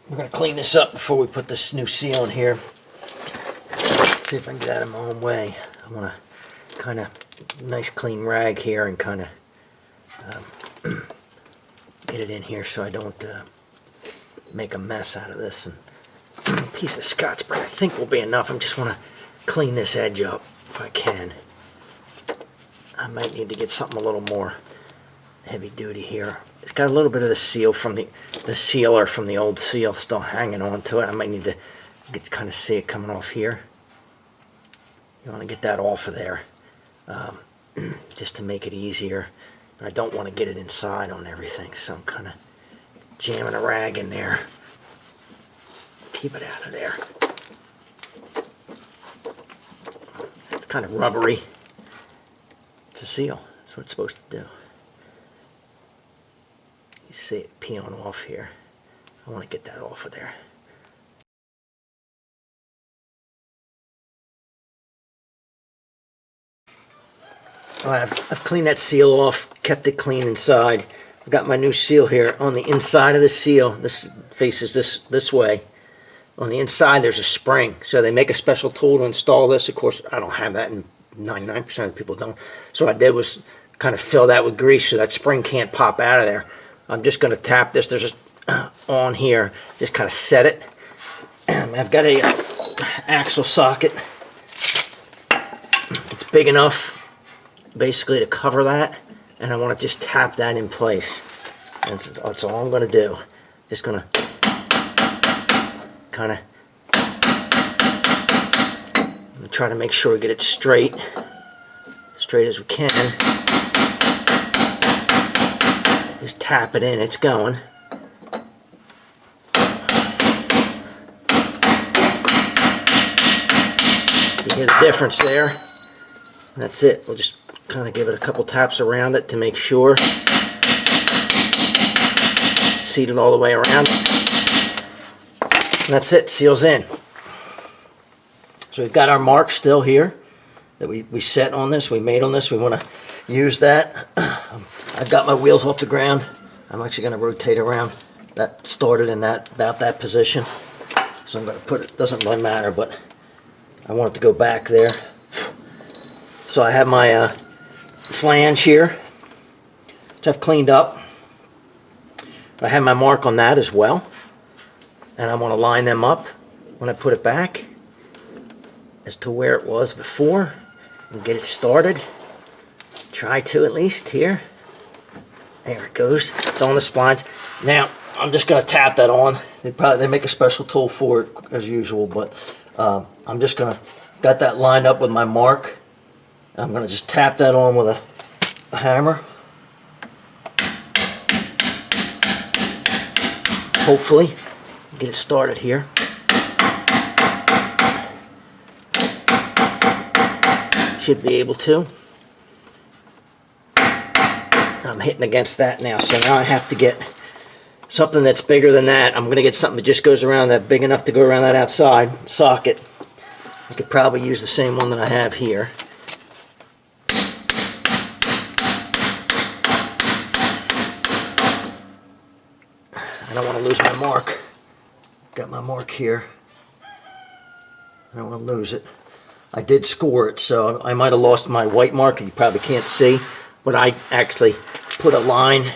We're going to clean this up before we put this new seal in here. See if I can get out of my own way. I want to kind of nice clean rag here and kind of get it in here so I don't make a mess out of this. And a piece of Scotch Brite I think will be enough. I just want to clean this edge up if I can. I might need to get something a little more heavy duty here. It's got a little bit of the seal from the sealer from the old seal still hanging on to it. I might need to kind of see it coming off here. You want to get that off of there just to make it easier. But I don't want to get it inside on everything, so I'm kind of jamming a rag in there. Keep it out of there. It's kind of rubbery. It's a seal. That's what it's supposed to do. You see it peeling off here. I want to get that off of there. Alright, I've cleaned that seal off, kept it clean inside. I've got my new seal here. On the inside of the seal, this faces this way. On the inside there's a spring, so they make a special tool to install this. Of course, I don't have that, and 99% of people don't. So what I did was kind of fill that with grease so that spring can't pop out of there. I'm just going to tap this. There's on here, just kind of set it. I've got a axle socket. It's big enough basically to cover that, and I want to just tap that in place. That's all I'm going to do. Just going to kind of try to make sure we get it straight as we can. Just tap it in, it's going. You hear the difference there? That's it. We'll just kind of give it a couple taps around it to make sure. Seat it all the way around. And that's it. Seals in. So we've got our mark still here that we set on this, we made on this. We want to use that. I've got my wheels off the ground. I'm actually going to rotate around. That started in about that position. So I'm going to put it, doesn't really matter, but I want it to go back there. So I have my flange here, which I've cleaned up. I have my mark on that as well. And I want to line them up when I put it back as to where it was before and get it started. Try to at least here. There it goes. It's on the splines. Now I'm just going to tap that on. They make a special tool for it as usual, but I'm just going to got that lined up with my mark. I'm going to just tap that on with a hammer. Hopefully get it started here. Should be able to. I'm hitting against that now, so now I have to get something that's bigger than that. I'm going to get something that just goes around that, big enough to go around that outside socket. I could probably use the same one that I have here. I don't want to lose my mark. Got my mark here. I don't want to lose it. I did score it, so I might have lost my white mark. You probably can't see, but I actually put a line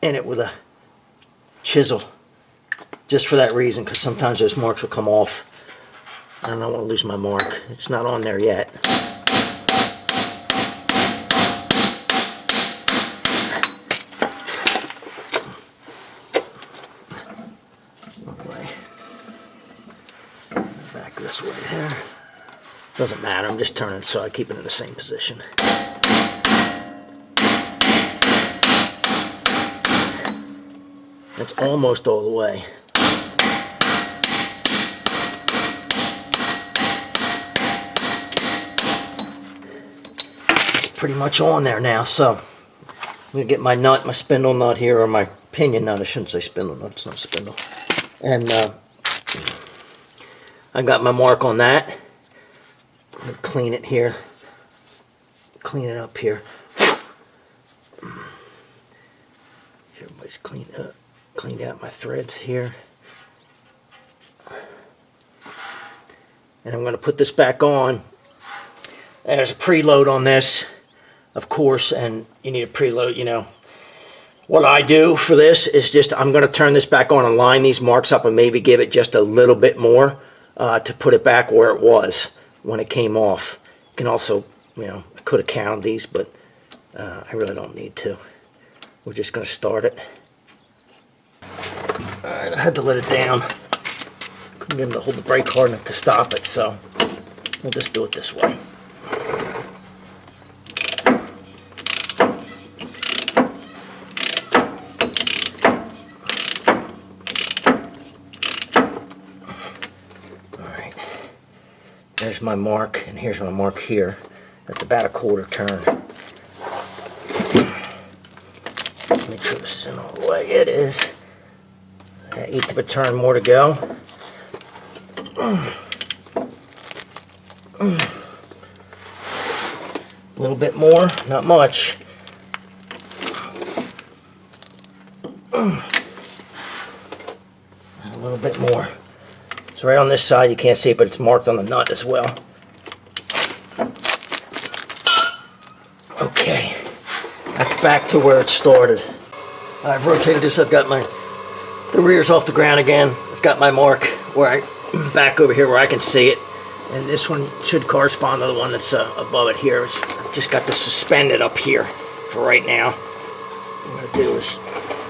in it with a chisel just for that reason, because sometimes those marks will come off. I don't want to lose my mark. It's not on there yet. Back this way here. Doesn't matter, I'm just turning it so I keep it in the same position. It's almost all the way. It's pretty much on there now, so I'm going to get my nut, my spindle nut here, or my pinion nut. I shouldn't say spindle nut, it's not a spindle. And I got my mark on that. I'm going to clean it here. Clean it up here. Everybody's cleaned out my threads here. And I'm going to put this back on. There's a preload on this, of course, and you need a preload, you know. What I do for this is just, I'm going to turn this back on and line these marks up and maybe give it just a little bit more to put it back where it was when it came off. You can also, you know, I could have counted these, but I really don't need to. We're just going to start it. Alright, I had to let it down. Couldn't get him to hold the brake hard enough to stop it, so we'll just do it this way. Alright, there's my mark, and here's my mark here. That's about a quarter turn. Make sure this is in all the way. It is. An eighth of a turn more to go. A little bit more, not much. A little bit more. So right on this side, you can't see it, but it's marked on the nut as well. Okay, that's back to where it started. I've rotated this. I've got the rear's off the ground again. I've got my mark where back over here where I can see it. And this one should correspond to the one that's above it here. I've just got this suspended up here for right now. What I'm going to do is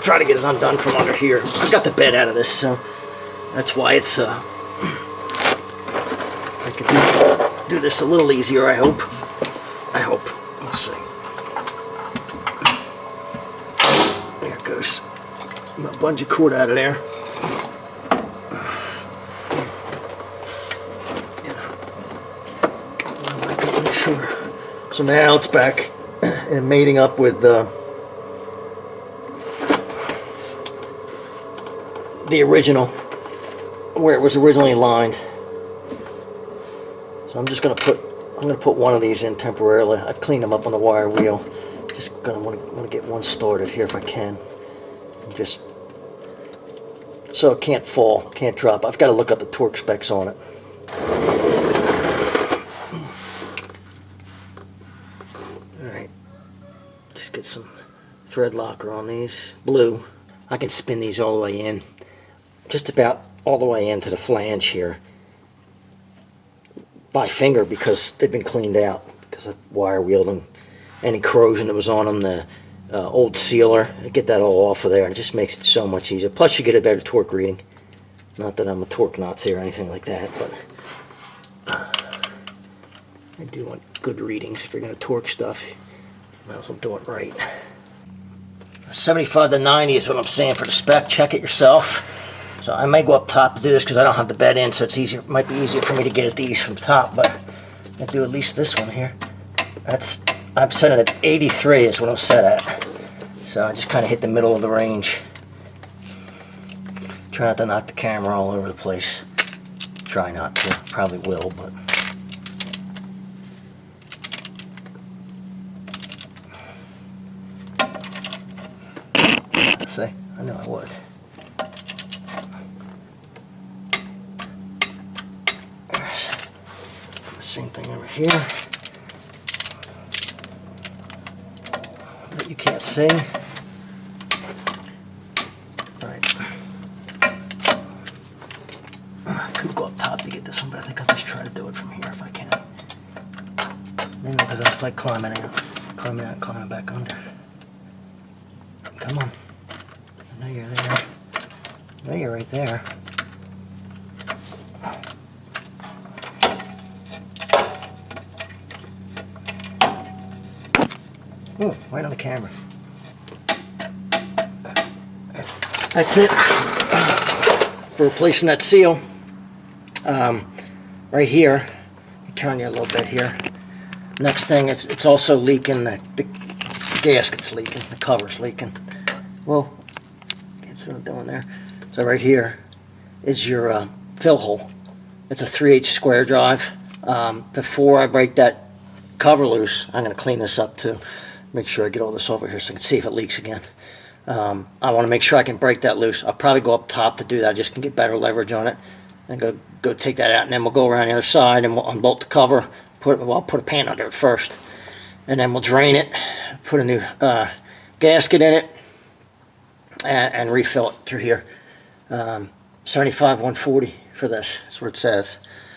try to get it undone from under here. I've got the bed out of this, so that's why it's I can do this a little easier, I hope. We'll see. There it goes. My bungee cord out of there. So now it's back and mating up with the original, where it was originally lined. So I'm just going to put one of these in temporarily. I've cleaned them up on the wire wheel. Just going to want to get one started here if I can. Just so it can't fall, can't drop. I've got to look up the torque specs on it. Alright, just get some thread locker on these. Blue. I can spin these all the way in. Just about all the way into the flange here. By finger because they've been cleaned out. Because I wire wheeled them. Any corrosion that was on them, the old sealer, I get that all off of there, and it just makes it so much easier. Plus you get a better torque reading. Not that I'm a torque Nazi or anything like that, but I do want good readings. If you're going to torque stuff, you might as well do it right. 75 to 90 is what I'm saying for the spec. Check it yourself. So I may go up top to do this because I don't have the bed in, so it's easier. It might be easier for me to get at these from the top, but I'll do at least this one here. I'm set at 83 is what I'm set at. So I just kind of hit the middle of the range. Try not to knock the camera all over the place. Try not to. Probably will, but. See, I knew I would. Same thing over here that you can't see. Alright. I could go up top to get this one, but I think I'll just try to do it from here if I can. Maybe because I like climbing out, climbing back under. Come on. I know you're there. I know you're right there. Oh, right on the camera. That's it for replacing that seal. Right here, I'll turn you a little bit here. Next thing, it's also leaking. The gasket's leaking. The cover's leaking. Well, that's what I'm doing there. So right here is your fill hole. It's a 3/8 square drive. Before I break that cover loose, I'm going to clean this up too. Make sure I get all this over here so I can see if it leaks again. I want to make sure I can break that loose. I'll probably go up top to do that. I just can get better leverage on it. and go take that out, and then we'll go around the other side and we'll unbolt the cover. I'll put a pan under it first, and then we'll drain it, put a new gasket in it, and refill it through here. 75 140 for this. That's what it says.